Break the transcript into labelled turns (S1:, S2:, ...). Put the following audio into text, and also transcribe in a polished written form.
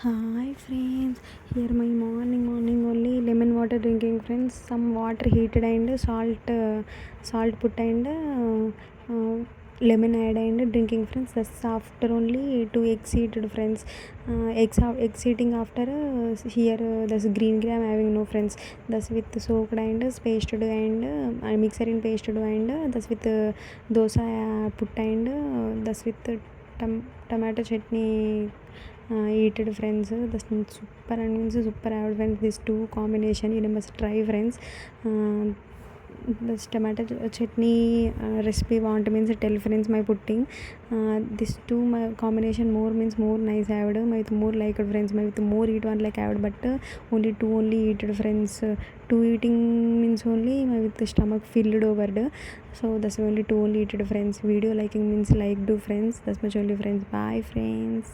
S1: Hi friends, here my morning only lemon water drinking friends. Some water heated and salt put and lemon add and drinking friends. That's after only 2 eggs heated friends. Eggs heating after that's green gram having no friends. That's with soaked and pasted and mixer in pasted and that's with dosa put and that's with tomato chutney eat it friends. That's super and means super avid friends. These two combination you must try friends. This tomato chutney recipe want means tell friends my putting this two my combination more means more nice avid my more like friends my with more eat one like avid but only two only eat it friends. Two eating means only my with the stomach filled over so that's only two only eat it friends. Video liking means like do friends. That's much only friends. Bye friends.